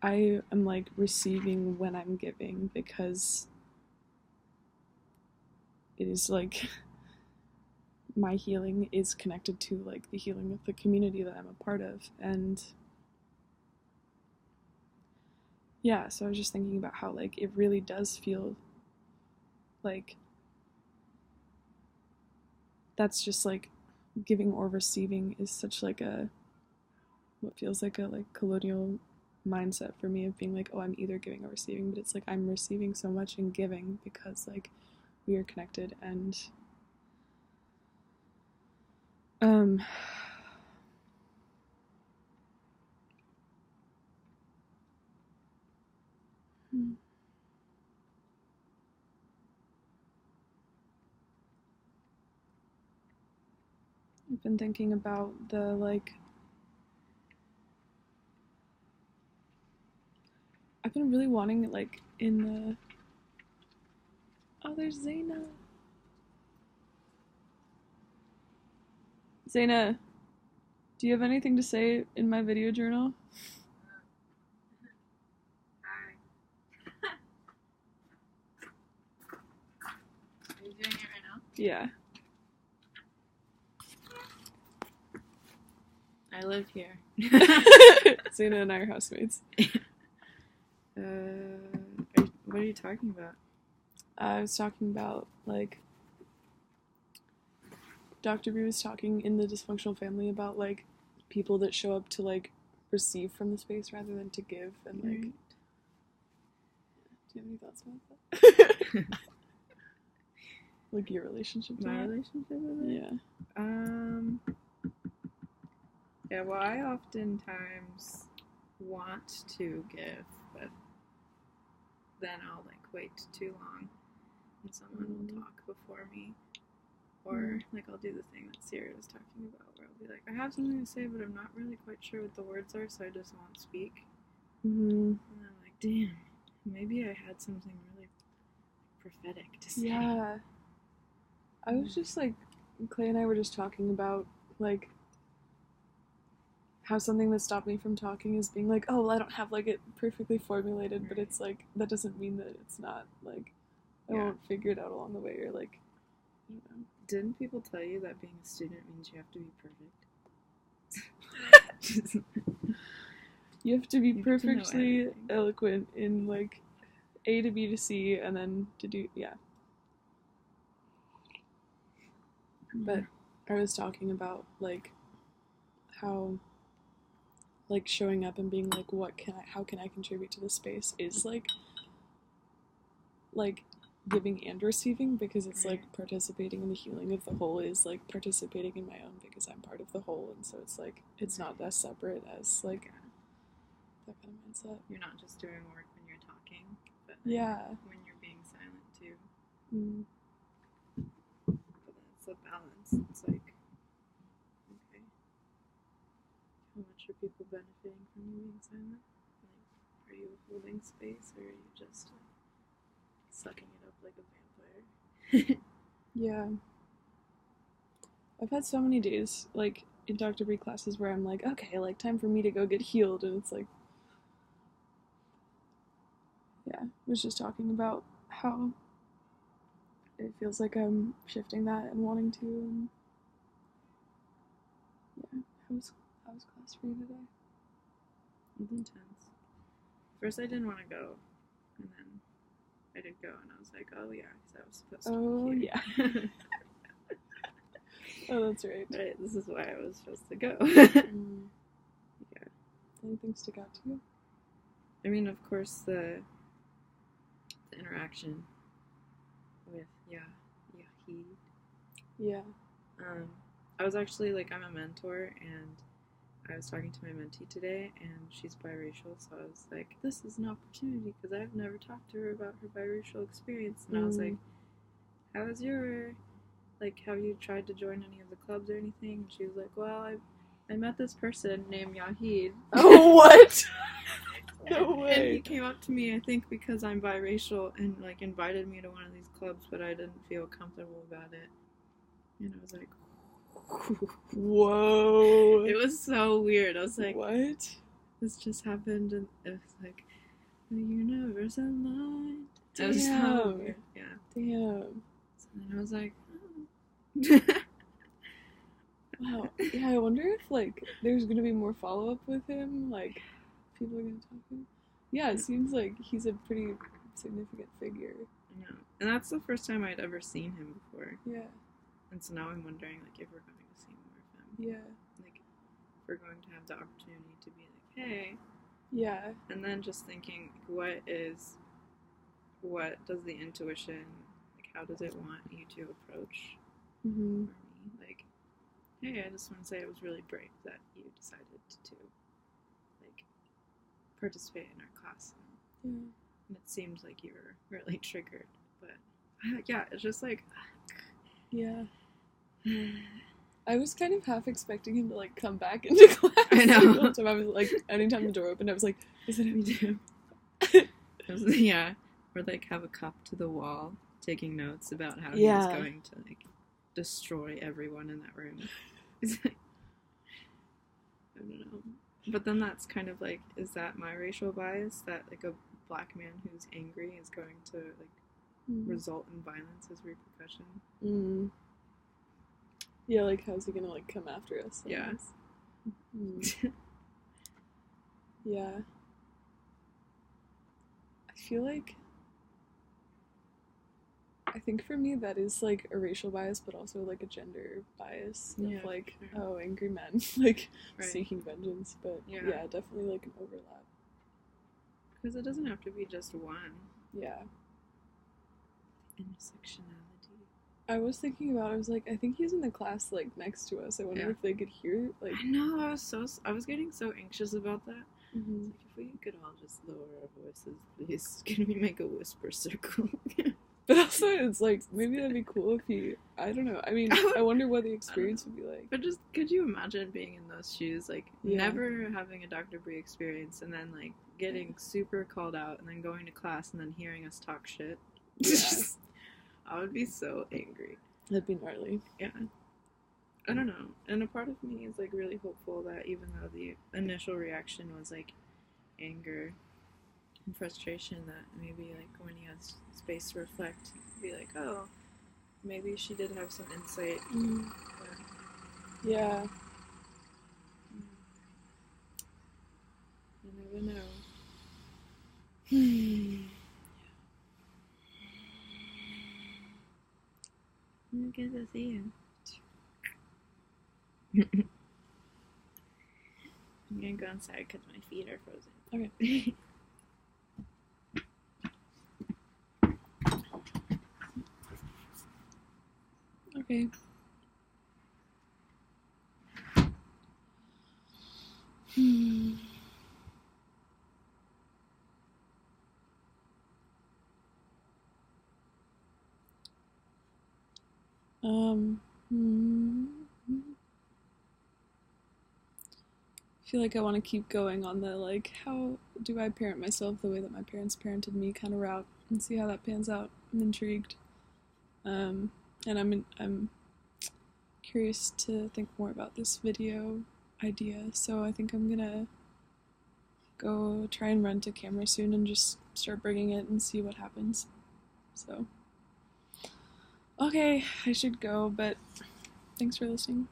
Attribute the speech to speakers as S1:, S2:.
S1: I am like receiving when I'm giving because it is like my healing is connected to like the healing of the community that I'm a part of. And yeah, so I was just thinking about how like it really does feel like that's just like giving or receiving is such like a what feels like a like colonial mindset for me of being like, oh, I'm either giving or receiving, but it's like I'm receiving so much and giving because like we are connected. And um I've been thinking about the like I've been really wanting like in the oh, there's Zaina. Zaina, do you have anything to say in my video journal?
S2: Hi. Are you doing it right now?
S1: Yeah.
S2: I live here.
S1: Zaina and I are housemates.
S2: What are you talking about?
S1: I was talking about like Dr. B was talking in the dysfunctional family about like people that show up to like receive from the space rather than to give, and like do you have any thoughts about that? Like your relationship to
S2: My
S1: that?
S2: relationship with it?
S1: Yeah.
S2: Yeah, well, I oftentimes want to give, but then I'll like wait too long and someone will talk before me. Or like I'll do the thing that Sierra was talking about where I'll be like, I have something to say but I'm not really quite sure what the words are, so I just won't speak. And I'm like, damn, maybe I had something really prophetic to say.
S1: Yeah. I was just like, Clay and I were just talking about like how something that stopped me from talking is being like, oh, well, I don't have like it perfectly formulated,
S2: Right.
S1: but it's like that doesn't mean that it's not like I
S2: Yeah.
S1: won't figure it out along the way, or like I don't know.
S2: Didn't people tell you that being a student means you have to be perfect?
S1: You have to be
S2: You have to know
S1: perfectly
S2: everything.
S1: eloquent in like A to B to C, and then to do But I was talking about like how like showing up and being like, how can I contribute to this space is like giving and receiving, because it's like participating in the healing of the whole is like participating in my own because I'm part of the whole, and so it's like it's not as separate as like that kind of mindset.
S2: You're not just doing work when you're talking, but when you're being silent too. But then it's a balance. It's like, okay, how much are people benefiting from you being silent? Like, are you holding space, or are you just sucking it up like a vampire?
S1: Yeah. I've had so many days like in Dr. B classes where I'm like, okay, like time for me to go get healed, and it's like I was just talking about how it feels like I'm shifting that and wanting to. And how was class for you today?
S2: It was intense. First, I didn't want to go, and then I did go, and I was like, oh yeah, because I was supposed to be here.
S1: Oh, that's right.
S2: Right, this is why I was supposed to go.
S1: Yeah. Anything stick out to you?
S2: I mean, of course, the interaction with Yahid.
S1: Yeah.
S2: I was actually like, I'm a mentor, and I was talking to my mentee today, and she's biracial, so I was like, this is an opportunity because I've never talked to her about her biracial experience. And I was like, how is your, like, have you tried to join any of the clubs or anything? And she was like, well, I met this person named Yahid.
S1: Oh, what? No way.
S2: And he came up to me, I think because I'm biracial, and like invited me to one of these clubs, but I didn't feel comfortable about it. And I was like,
S1: whoa.
S2: It was so weird. I was like,
S1: what?
S2: this just happened, and it was like the universe aligned. It was
S1: Damn.
S2: so weird. Yeah.
S1: Damn.
S2: So then I was like, oh.
S1: Wow. Yeah, I wonder if like there's gonna be more follow up with him. Like people are gonna talk to him. Yeah, it seems like he's a pretty significant figure.
S2: I know. And that's the first time I'd ever seen him before.
S1: Yeah.
S2: And so now I'm wondering like if we're going to see more of him.
S1: Yeah.
S2: Like if we're going to have the opportunity to be like, hey.
S1: Yeah.
S2: And then just thinking, what does the intuition, like how does it want you to approach
S1: Mm-hmm.
S2: for me? Like, hey, I just want to say it was really brave that you decided to like participate in our class.
S1: Yeah.
S2: And it seemed like you were really triggered. But yeah, it's just like
S1: Yeah. I was kind of half expecting him to like come back into class.
S2: I know.
S1: Like, one time I was like, anytime the door opened, I was like, is it him too?
S2: yeah. Or like have a cup to the wall taking notes about how he
S1: Yeah.
S2: was going to like destroy everyone in that room. It's like, I don't know. But then that's kind of like, is that my racial bias that like a black man who's angry is going to like result in violence as repercussion?
S1: Mm. Yeah, like how's he gonna like come after us? I
S2: Yeah.
S1: guess? Yeah. I feel like I think for me that is like a racial bias, but also like a gender bias
S2: Yeah,
S1: of like,
S2: sure.
S1: oh, angry men like
S2: Right.
S1: seeking vengeance. But
S2: Yeah.
S1: yeah, definitely like an overlap.
S2: Because it doesn't have to be just one.
S1: Yeah.
S2: Intersectionality.
S1: I was thinking about I was like, I think he's in the class like next to us. I wonder
S2: Yeah.
S1: if they could hear like
S2: I know, I was getting so anxious about that.
S1: Mhm.
S2: It's like, if we could all just lower our voices, please. Can we make a whisper circle?
S1: But also it's like maybe that'd be cool if he I don't know. I mean, I wonder what the experience would be like.
S2: But just, could you imagine being in those shoes? Like,
S1: Yeah.
S2: never having a Dr. Bree experience and then, like, getting super called out and then going to class and then hearing us talk shit.
S1: Yeah.
S2: I would be so angry.
S1: That'd be gnarly.
S2: Yeah. I don't know. And a part of me is, like, really hopeful that even though the initial reaction was, like, anger and frustration, that maybe, like, when he has space to reflect, be like, oh, maybe she did have some insight. But,
S1: Yeah.
S2: you never know. Good to see you. I'm gonna go inside because my feet are frozen.
S1: Okay. Okay. I feel like I want to keep going on the like how do I parent myself the way that my parents parented me kind of route and see how that pans out. I'm intrigued. And I'm curious to think more about this video idea. So I think I'm gonna go try and rent a camera soon and just start bringing it and see what happens. So okay, I should go, but thanks for listening.